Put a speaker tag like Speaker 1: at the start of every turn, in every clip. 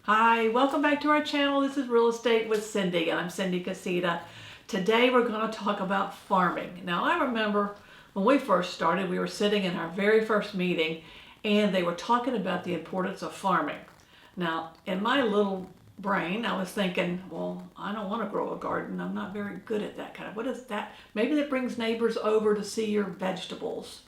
Speaker 1: Hi, welcome back to our channel. This is Real Estate with Cindy, and I'm Cindy Casita. Today we're going to talk about farming. Now, I remember when we first started, we were sitting in our very first meeting, and they were talking about the importance of farming. Now, in my little brain, I was thinking, well, I don't want to grow a garden. I'm not very good at that kind of. What is that? Maybe that brings neighbors over to see your vegetables,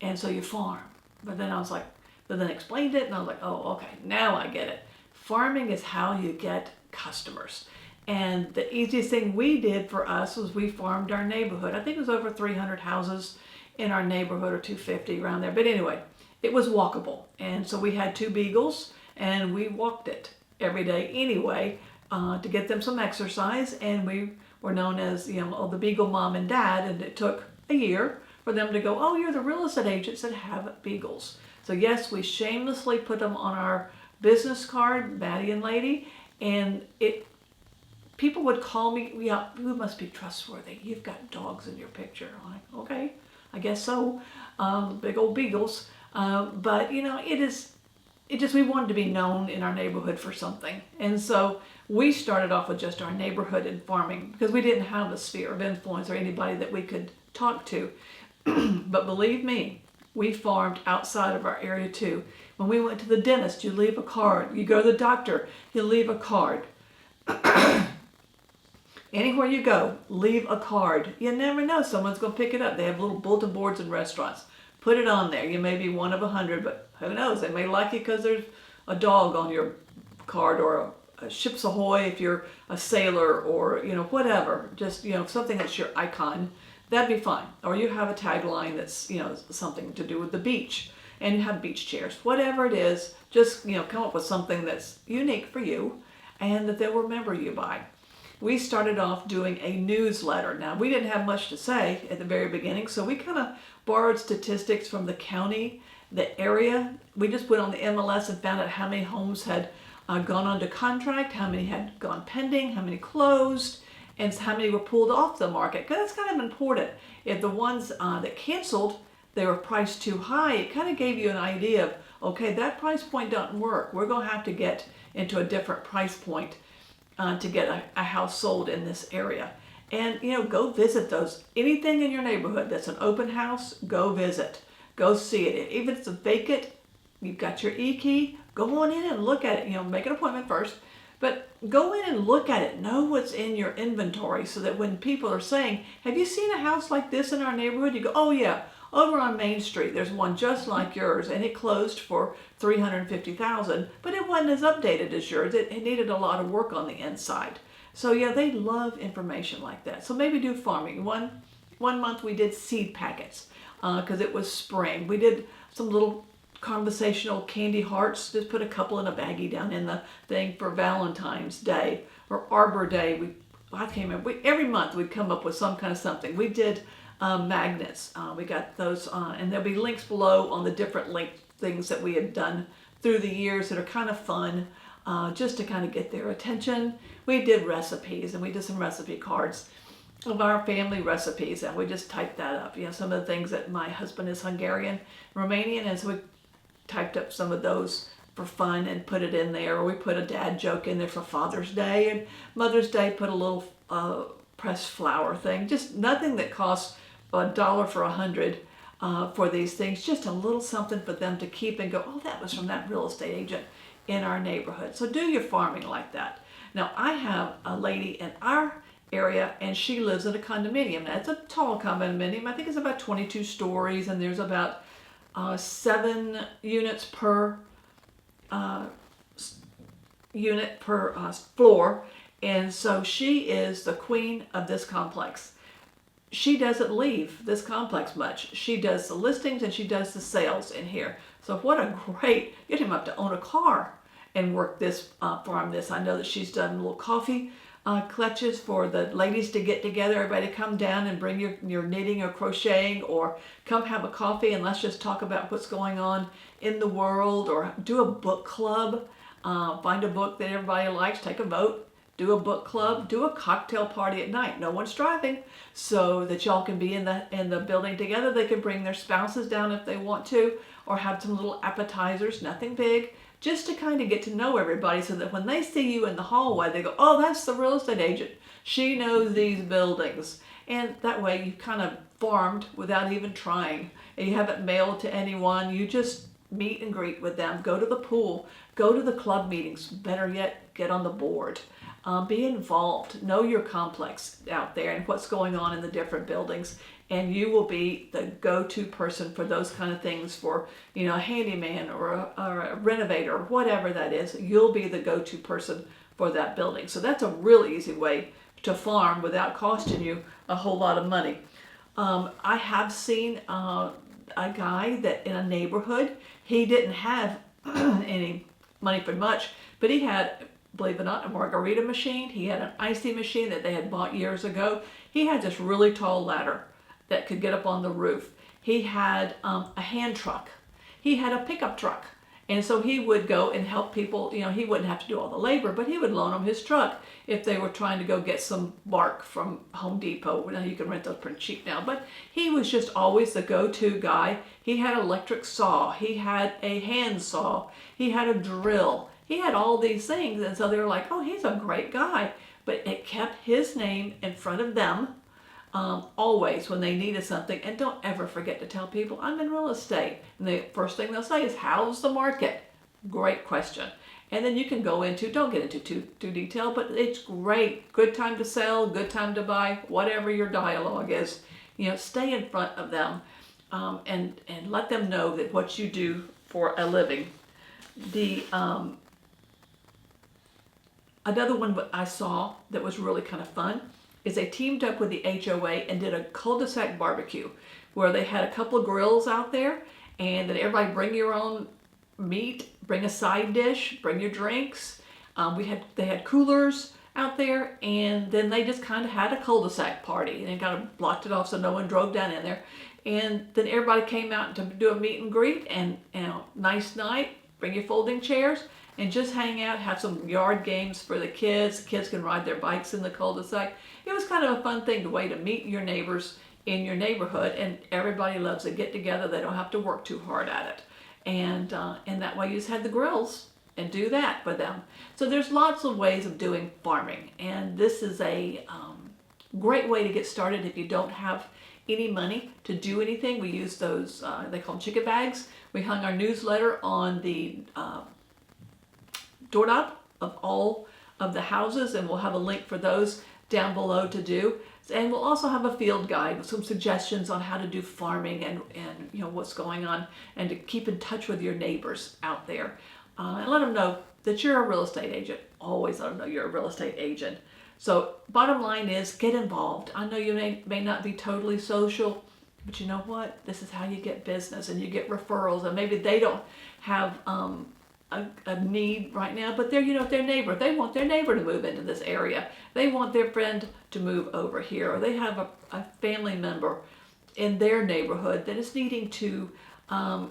Speaker 1: and so you farm. But then I was like, but then explained it, and I was like, oh, okay, now I get it. Farming is how you get customers. And the easiest thing we did for us was we farmed our neighborhood. I think it was over 300 houses in our neighborhood, or 250 around there. But anyway, it was walkable. And so we had two beagles and we walked it every day anyway to get them some exercise. And we were known as, the Beagle Mom and Dad. And it took a year for them to go, oh, you're the real estate agents that have beagles. So yes, we shamelessly put them on our business card, Maddie and Lady, and people would call me, yeah, you must be trustworthy. You've got dogs in your picture. I'm like, okay, I guess so. Big old beagles. But we wanted to be known in our neighborhood for something. And so we started off with just our neighborhood and farming because we didn't have a sphere of influence or anybody that we could talk to. But believe me, we farmed outside of our area too. When we went to the dentist, you leave a card. You go to the doctor, you leave a card. Anywhere you go, leave a card. You never know, someone's going to pick it up. They have little bulletin boards in restaurants. Put it on there. You may be one of 100, but who knows? They may like you because there's a dog on your card, or a Ships Ahoy if you're a sailor, or whatever. Just something that's your icon. That'd be fine. Or you have a tagline that's something to do with the beach, and you have beach chairs. Whatever it is, just come up with something that's unique for you and that they'll remember you by. We started off doing a newsletter. Now, we didn't have much to say at the very beginning, so we kind of borrowed statistics from the county, the area. We just went on the MLS and found out how many homes had gone under contract, how many had gone pending, how many closed, and how many were pulled off the market. Because that's kind of important. If the ones that canceled, they were priced too high, it kind of gave you an idea of, okay, that price point doesn't work. We're going to have to get into a different price point to get a house sold in this area. And, go visit those. Anything in your neighborhood that's an open house, go visit. Go see it. Even if it's a vacant, you've got your e-key, go on in and look at it. Make an appointment first. But go in and look at it. Know what's in your inventory so that when people are saying, have you seen a house like this in our neighborhood? You go, oh yeah, over on Main Street, there's one just like yours, and it closed for $350,000, but it wasn't as updated as yours. It needed a lot of work on the inside. So yeah, they love information like that. So maybe do farming. One month we did seed packets because it was spring. We did some little conversational candy hearts. Just put a couple in a baggie down in the thing for Valentine's Day or Arbor Day. I can't remember. Every month we'd come up with some kind of something. We did magnets. We got those and there'll be links below on the different things that we had done through the years that are kind of fun, just to kind of get their attention. We did recipes, and we did some recipe cards of our family recipes, and we just typed that up. Some of the things that my husband is Hungarian, Romanian, and so we typed up some of those for fun and put it in there. Or we put a dad joke in there for Father's Day, and Mother's Day put a little pressed flower thing. Just nothing that costs $1 for 100 for these things. Just a little something for them to keep and go, oh, that was from that real estate agent in our neighborhood. So do your farming like that. Now, I have a lady in our area, and she lives in a condominium. Now, it's a tall condominium. I think it's about 22 stories, and there's about 7 units per floor. And so she is the queen of this complex. She doesn't leave this complex much. She does the listings and she does the sales in here. So what a great, get him up to own a car and work this, farm this. I know that she's done little coffee clutches for the ladies to get together, everybody to come down and bring your knitting or crocheting, or come have a coffee and let's just talk about what's going on in the world, or do a book club. Find a book that everybody likes, take a vote, do a book club, do a cocktail party at night. No one's driving, so that y'all can be in the building together. They can bring their spouses down if they want to, or have some little appetizers, nothing big, just to kind of get to know everybody, so that when they see you in the hallway, they go, oh, that's the real estate agent. She knows these buildings. And that way you kind of farmed without even trying. And you haven't mailed to anyone. You just meet and greet with them. Go to the pool. Go to the club meetings. Better yet, get on the board. Be involved. Know your complex out there and what's going on in the different buildings. And you will be the go-to person for those kind of things, for, you know, a handyman or a renovator or whatever that is. You'll be the go-to person for that building. So that's a really easy way to farm without costing you a whole lot of money. I have seen a guy that in a neighborhood, he didn't have any money for much, but he had, believe it or not, a margarita machine. He had an icy machine that they had bought years ago. He had this really tall ladder that could get up on the roof. He had a hand truck. He had a pickup truck. And so he would go and help people. You know, he wouldn't have to do all the labor, but he would loan them his truck if they were trying to go get some bark from Home Depot. Now you can rent those pretty cheap now, but he was just always the go-to guy. He had an electric saw. He had a hand saw. He had a drill. He had all these things. And so they were like, oh, he's a great guy. But it kept his name in front of them always when they needed something. And don't ever forget to tell people, I'm in real estate. And the first thing they'll say is, how's the market? Great question. And then you can go into, don't get into too detail, but it's great. Good time to sell, good time to buy, whatever your dialogue is. You know, stay in front of them and let them know that what you do for a living. The another one that I saw that was really kind of fun is they teamed up with the HOA and did a cul-de-sac barbecue where they had a couple of grills out there, and then everybody bring your own meat, bring a side dish, bring your drinks. They had coolers out there, and then they just kind of had a cul-de-sac party, and they kind of blocked it off so no one drove down in there. And then everybody came out to do a meet and greet, and nice night. Bring your folding chairs and just hang out, have some yard games for the kids. Kids can ride their bikes in the cul-de-sac. It was kind of a fun thing, the way to meet your neighbors in your neighborhood, and everybody loves to get together. They don't have to work too hard at it. And that way you just had the grills and do that for them. So there's lots of ways of doing farming, and this is a great way to get started if you don't have any money to do anything. We use those, they call them chicken bags. We hung our newsletter on the doorknob of all of the houses, and we'll have a link for those down below to do. And we'll also have a field guide with some suggestions on how to do farming and you know what's going on, and to keep in touch with your neighbors out there. And let them know that you're a real estate agent. Always let them know you're a real estate agent. So bottom line is, get involved. I know you may not be totally social, but you know what? This is how you get business, and you get referrals. And maybe they don't have a need right now, but they're, you know, their neighbor. They want their neighbor to move into this area. They want their friend to move over here, or they have a family member in their neighborhood that is needing to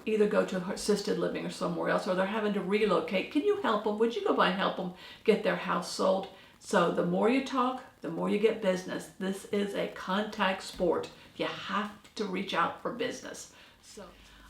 Speaker 1: either go to assisted living or somewhere else, or they're having to relocate. Can you help them? Would you go by and help them get their house sold? So the more you talk, the more you get business. This is a contact sport. You have to reach out for business. So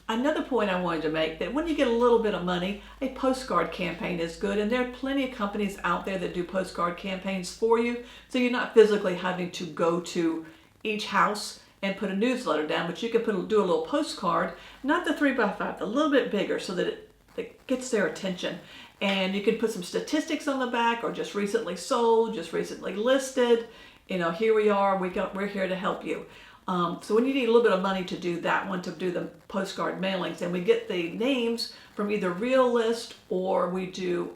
Speaker 1: another point I wanted to make, that when you get a little bit of money, a postcard campaign is good, and there are plenty of companies out there that do postcard campaigns for you, so you're not physically having to go to each house and put a newsletter down, but you can do a little postcard, not the 3x5, a little bit bigger, so that it gets their attention. And you can put some statistics on the back, or just recently sold, just recently listed. You know, here we are, we're here to help you. So when you need a little bit of money to do that one, to do the postcard mailings, and we get the names from either Realist, or we do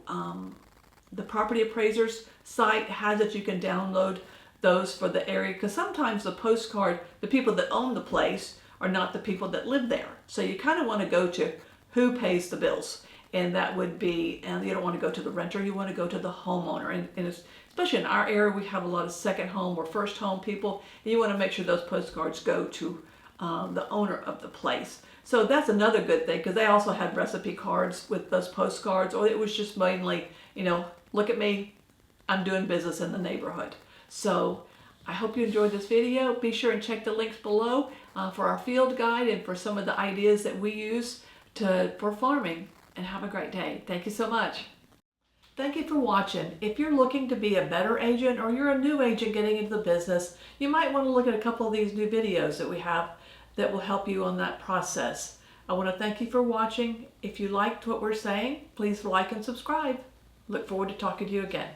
Speaker 1: the property appraisers site has it. You can download those for the area, because sometimes the postcard, the people that own the place are not the people that live there. So you kind of want to go to who pays the bills. And that would be, and you don't want to go to the renter, you want to go to the homeowner. And especially in our area, we have a lot of second home or first home people, and you want to make sure those postcards go to the owner of the place. So that's another good thing, because they also had recipe cards with those postcards, or it was just mainly, you know, look at me, I'm doing business in the neighborhood. So I hope you enjoyed this video. Be sure and check the links below for our field guide and for some of the ideas that we use for farming. And have a great day. Thank you so much. Thank you for watching. If you're looking to be a better agent or you're a new agent getting into the business, you might want to look at a couple of these new videos that we have that will help you on that process. I want to thank you for watching. If you liked what we're saying, please like and subscribe. Look forward to talking to you again.